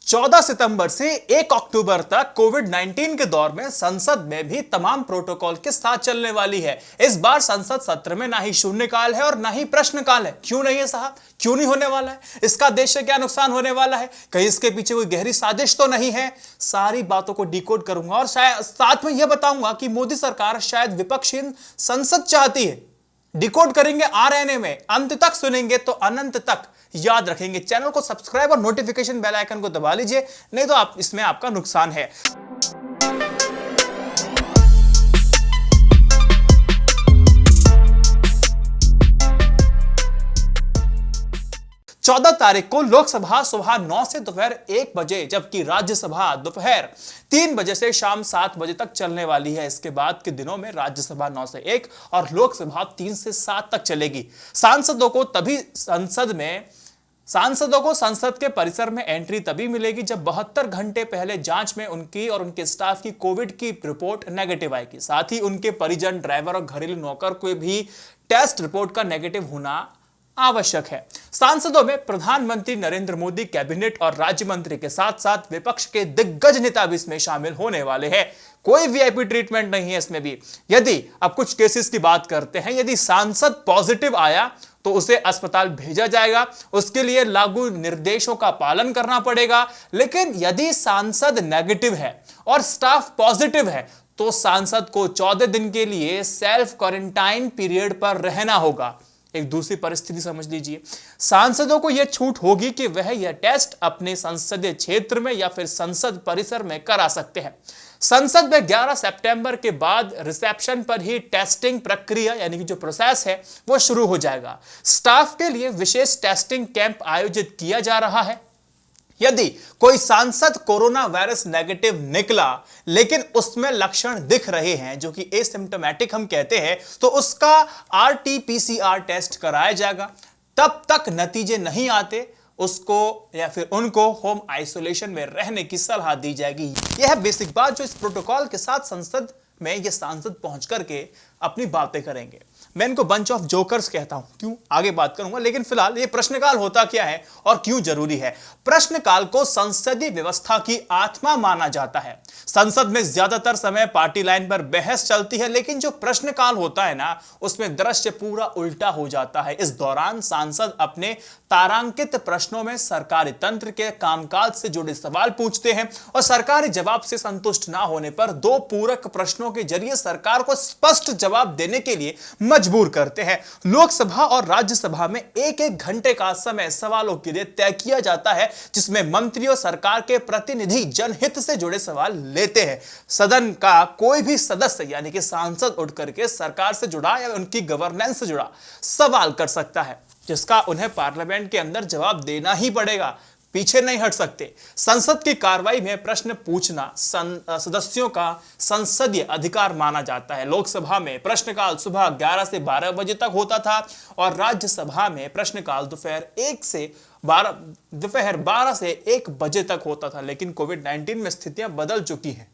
14 सितंबर से 1 अक्टूबर तक कोविड-19 के दौर में संसद में भी तमाम प्रोटोकॉल के साथ चलने वाली है। इस बार संसद सत्र में ना ही शून्यकाल है और ना ही प्रश्नकाल है। क्यों नहीं है साहब? क्यों नहीं होने वाला है? इसका देश से क्या नुकसान होने वाला है? कहीं इसके पीछे कोई गहरी साजिश तो नहीं है? सारी बातों को डिकोड करूंगा और शायद साथ में यह बताऊंगा कि मोदी सरकार शायद विपक्षहीन संसद चाहती है। डिकोड करेंगे आरएनए में, अंत तक सुनेंगे तो अनंत तक याद रखेंगे। चैनल को सब्सक्राइब और नोटिफिकेशन बेल आइकन को दबा लीजिए, नहीं तो इसमें आपका नुकसान है। 14 तारीख को लोकसभा सुबह 9 से दोपहर 1 बजे, जबकि राज्यसभा दोपहर 3 बजे से शाम 7 बजे तक चलने वाली है। इसके बाद के दिनों में राज्यसभा 9 से 1 और लोकसभा 3 से 7 तक चलेगी। सांसदों को संसद के परिसर में एंट्री तभी मिलेगी जब 72 घंटे पहले जांच में उनकी और उनके स्टाफ की कोविड की रिपोर्ट नेगेटिव आएगी। साथ ही उनके परिजन, ड्राइवर और घरेलू नौकर को भी टेस्ट रिपोर्ट का नेगेटिव होना आवश्यक है। सांसदों में प्रधानमंत्री नरेंद्र मोदी, कैबिनेट और राज्य मंत्री के साथ साथ विपक्ष के दिग्गज नेता भी इसमें शामिल होने वाले हैं। कोई वीआईपी ट्रीटमेंट नहीं है इसमें भी। यदि अब कुछ केसेस की बात करते हैं, यदि सांसद पॉजिटिव आया तो उसे अस्पताल भेजा जाएगा, उसके लिए लागू निर्देशों का पालन करना पड़ेगा। लेकिन यदि सांसद नेगेटिव है और स्टाफ पॉजिटिव है तो सांसद को 14 दिन के लिए सेल्फ क्वारंटाइन पीरियड पर रहना होगा। एक दूसरी परिस्थिति समझ लीजिए, सांसदों को यह छूट होगी कि वह यह टेस्ट अपने संसदीय क्षेत्र में या फिर संसद परिसर में करा सकते हैं। संसद में 11 सितंबर के बाद रिसेप्शन पर ही टेस्टिंग प्रक्रिया यानी कि जो प्रोसेस है वो शुरू हो जाएगा। स्टाफ के लिए विशेष टेस्टिंग कैंप आयोजित किया जा रहा है। यदि कोई सांसद कोरोना वायरस नेगेटिव निकला लेकिन उसमें लक्षण दिख रहे हैं जो कि एसिम्प्टोमेटिक हम कहते हैं, तो उसका आरटी-पीसीआर टेस्ट कराया जाएगा। तब तक नतीजे नहीं आते उसको या फिर उनको होम आइसोलेशन में रहने की सलाह दी जाएगी। यह बेसिक बात जो इस प्रोटोकॉल के साथ संसद में ये सांसद पहुंच करके अपनी बातें करेंगे। मैं इनको बंच ऑफ जोकर्स कहता हूं। क्यों, आगे बात करूंगा, लेकिन फिलहाल ये प्रश्नकाल होता क्या है और क्यों जरूरी है। प्रश्नकाल को संसदीय व्यवस्था की आत्मा माना जाता है। संसद में ज्यादातर समय पार्टी लाइन पर बहस चलती है, लेकिन जो प्रश्नकाल होता है ना, उसमें दृश्य पूरा उल्टा हो जाता है। इस दौरान सांसद अपने तारांकित प्रश्नों में सरकारी तंत्र के कामकाज से जुड़े सवाल पूछते हैं और सरकारी जवाब से संतुष्ट ना होने पर 2 पूरक प्रश्नों के जरिए सरकार को स्पष्ट जवाब देने के लिए मजबूर करते हैं। लोकसभा और राज्यसभा में 1-1 घंटे का समय सवालों के लिए तय किया जाता है, जिसमें मंत्री और सरकार के प्रतिनिधि जनहित से जुड़े सवाल लेते हैं। सदन का कोई भी सदस्य यानी कि सांसद उठ करके सरकार से जुड़ा या उनकी गवर्नेंस से जुड़ा सवाल कर सकता है, जिसका उन्हें पार्लियामेंट के अंदर जवाब देना ही पड़ेगा, पीछे नहीं हट सकते। संसद की कार्रवाई में प्रश्न पूछना सदस्यों का संसदीय अधिकार माना जाता है। लोकसभा में प्रश्नकाल सुबह 11 से 12 बजे तक होता था और राज्यसभा में प्रश्नकाल दोपहर 12 से 1 बजे तक होता था। लेकिन कोविड-19 में स्थितियां बदल चुकी हैं।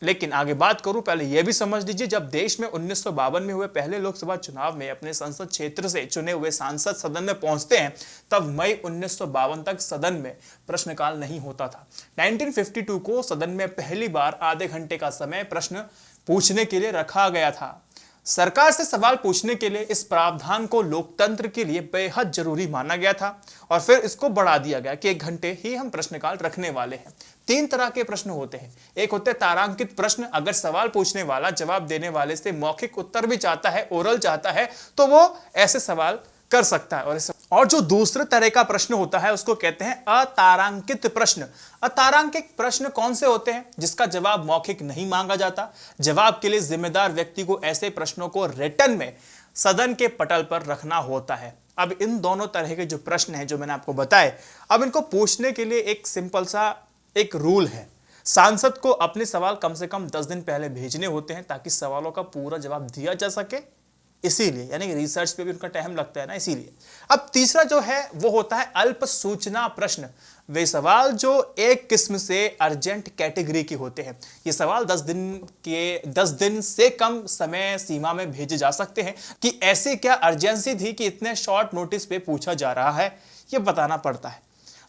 लेकिन आगे बात करूं, पहले यह भी समझ लीजिए, जब देश में 1952 में हुए पहले लोकसभा चुनाव में अपने संसद क्षेत्र से चुने हुए सांसद सदन में पहुंचते हैं, तब मई 1952 तक सदन में प्रश्नकाल नहीं होता था। 1952 को सदन में पहली बार आधे घंटे का समय प्रश्न पूछने के लिए रखा गया था। सरकार से सवाल पूछने के लिए इस प्रावधान को लोकतंत्र के लिए बेहद जरूरी माना गया था और फिर इसको बढ़ा दिया गया कि 1 घंटे ही हम प्रश्नकाल रखने वाले हैं। 3 तरह के प्रश्न होते हैं। एक होते हैं तारांकित प्रश्न। अगर सवाल पूछने वाला जवाब देने वाले से मौखिक उत्तर भी चाहता है, ओरल चाहता है, तो वो ऐसे सवाल कर सकता है। और जो दूसरे तरह का प्रश्न होता है उसको कहते हैं अतारांकित प्रश्न। अतारांकित प्रश्न कौन से होते हैं? जिसका जवाब मौखिक नहीं मांगा जाता। जवाब के लिए जिम्मेदार व्यक्ति को ऐसे प्रश्नों को रिटन में सदन के पटल पर रखना होता है। अब इन दोनों तरह के जो प्रश्न हैं जो मैंने आपको बताए, अब इनको पूछने के लिए एक सिंपल सा एक रूल है। सांसद को अपने सवाल कम से कम 10 दिन पहले भेजने होते हैं ताकि सवालों का पूरा जवाब दिया जा सके। इसीलिए यानी कि रिसर्च पे भी उनका टाइम लगता है ना, इसीलिए। अब तीसरा जो है वो होता है अल्प सूचना प्रश्न। वे सवाल जो एक किस्म से अर्जेंट कैटेगरी के होते हैं। ये सवाल 10 दिन से कम समय सीमा में भेजे जा सकते हैं। कि ऐसे क्या अर्जेंसी थी कि इतने शॉर्ट नोटिस पे पूछा जा रहा है, ये बताना पड़ता है।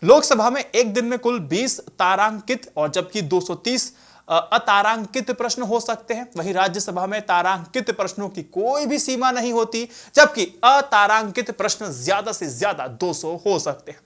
लोकसभा में एक दिन में कुल 20 तारांकित और जबकि 230 अतारांकित प्रश्न हो सकते हैं। वहीं राज्यसभा में तारांकित प्रश्नों की कोई भी सीमा नहीं होती, जबकि अतारांकित प्रश्न ज्यादा से ज्यादा 200 हो सकते हैं।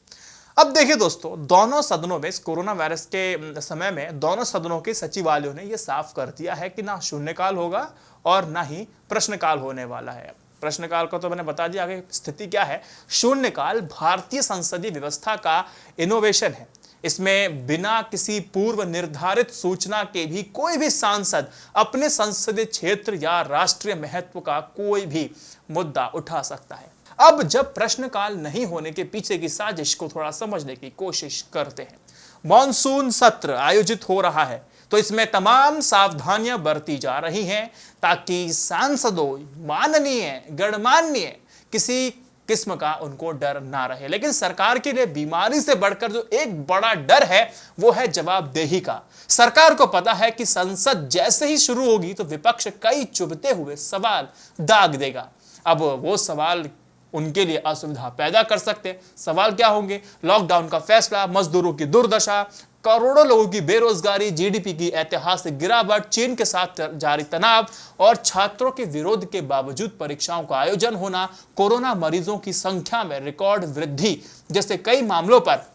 अब देखिए दोस्तों, दोनों सदनों में इस कोरोना वायरस के समय में दोनों सदनों के सचिवालयों ने यह साफ कर दिया है कि ना शून्यकाल होगा और ना ही प्रश्नकाल होने वाला है। प्रश्नकाल को तो मैंने बता दिया, आगे स्थिति क्या है। शून्यकाल भारतीय संसदीय व्यवस्था का इनोवेशन है। इसमें बिना किसी पूर्व निर्धारित सूचना के भी कोई भी सांसद अपने संसदीय क्षेत्र या राष्ट्रीय महत्व का कोई भी मुद्दा उठा सकता है। अब जब प्रश्नकाल नहीं होने के पीछे की साजिश को थोड़ा समझने की कोशिश करते हैं। मॉनसून सत्र आयोजित हो रहा है तो इसमें तमाम सावधानियां बरती जा रही हैं ताकि सांसदों माननीय गणमान्य किसी किस्म का उनको डर ना रहे। लेकिन सरकार के लिए बीमारी से बढ़कर जो एक बड़ा डर है वो है जवाबदेही का। सरकार को पता है कि संसद जैसे ही शुरू होगी तो विपक्ष कई चुभते हुए सवाल दाग देगा। अब वो सवाल उनके लिए असुविधा पैदा कर सकते हैं। सवाल क्या होंगे? लॉकडाउन का फैसला, मजदूरों की दुर्दशा, करोड़ों लोगों की बेरोजगारी, जीडीपी की ऐतिहासिक गिरावट, चीन के साथ जारी तनाव और छात्रों के विरोध के बावजूद परीक्षाओं का आयोजन होना, कोरोना मरीजों की संख्या में रिकॉर्ड वृद्धि जैसे कई मामलों पर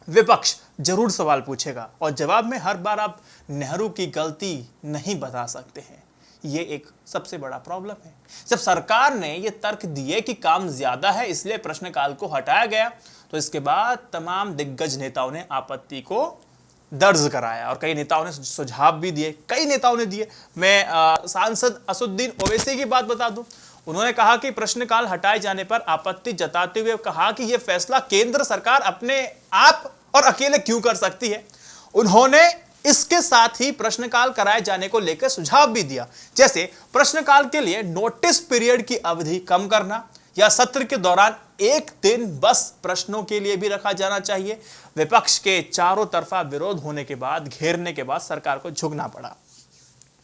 विपक्ष जरूर सवाल पूछेगा और जवाब में हर बार आप नेहरू की गलती नहीं बता सकते हैं। ये एक सबसे बड़ा प्रॉब्लम है। जब सरकार ने ये तर्क दिए कि काम ज्यादा है इसलिए प्रश्नकाल को हटाया गया, तो इसके बाद तमाम दिग्गज नेताओं ने आपत्ति को दर्ज कराया और कई नेताओं ने सुझाव भी दिए, कई नेताओं ने दिए। मैं सांसद असदुद्दीन ओवैसी की बात बता दूं। उन्होंने कहा कि प्रश्नकाल हटाए जाने पर आपत्ति जताते हुए कहा कि यह फैसला केंद्र सरकार अपने आप और अकेले क्यों कर सकती है। उन्होंने इसके साथ ही प्रश्नकाल कराए जाने को लेकर सुझाव भी दिया, जैसे प्रश्नकाल के लिए नोटिस पीरियड की अवधि कम करना या सत्र के दौरान एक दिन बस प्रश्नों के लिए भी रखा जाना चाहिए। विपक्ष के चारों तरफा विरोध होने के बाद, घेरने के बाद सरकार को झुकना पड़ा।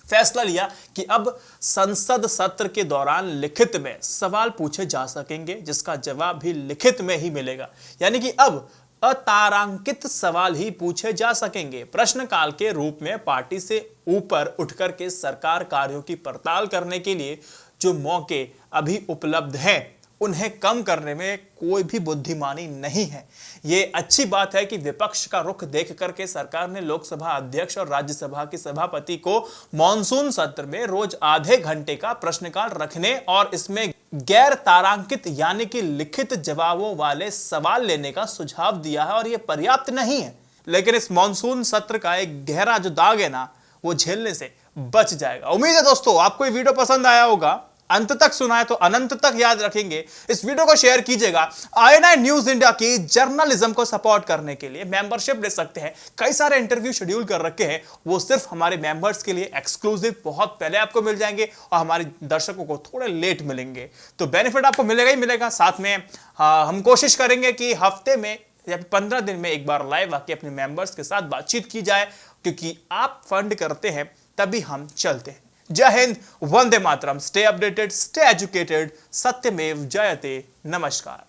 फैसला लिया कि अब संसद सत्र के दौरान लिखित में सवाल पूछे जा सकेंगे जिसका जवाब भी लिखित में ही मिलेगा, यानी कि अब अतारांकित सवाल ही पूछे जा सकेंगे। प्रश्नकाल के रूप में पार्टी से ऊपर उठकर के सरकार कार्यों की पड़ताल करने के लिए जो मौके अभी उपलब्ध हैं उन्हें कम करने में कोई भी बुद्धिमानी नहीं है। ये अच्छी बात है कि विपक्ष का रुख देख करके सरकार ने लोकसभा अध्यक्ष और राज्यसभा के सभापति को मॉनसून सत्र में रोज आधे घंटे का प्रश्नकाल रखने और इसमें गैर तारांकित यानी कि लिखित जवाबों वाले सवाल लेने का सुझाव दिया है और यह पर्याप्त नहीं है। लेकिन इस मॉनसून सत्र का एक गहरा जो दाग है ना, वो झेलने से बच जाएगा। उम्मीद है दोस्तों आपको ये वीडियो पसंद आया होगा। अंत तक सुना है तो अनंत तक याद रखेंगे। इस वीडियो को शेयर कीजिएगा। INI न्यूज इंडिया की जर्नलिज्म को सपोर्ट करने के लिए मेंबरशिप ले सकते हैं। कई सारे इंटरव्यू शेड्यूल कर रखे हैं, वो सिर्फ हमारे मेंबर्स के लिए एक्सक्लूसिव बहुत पहले आपको मिल जाएंगे और हमारे दर्शकों को थोड़े लेट मिलेंगे। तो बेनिफिट आपको मिलेगा ही मिलेगा। साथ में हम कोशिश करेंगे कि हफ्ते में या 15 दिन में एक बार लाइव आके अपने मेंबर्स के साथ बातचीत की जाए, क्योंकि आप फंड करते हैं तभी हम चलते हैं। जय Hind, Vande Mataram. Stay updated, stay educated, सत्यमेव जयते। नमस्कार।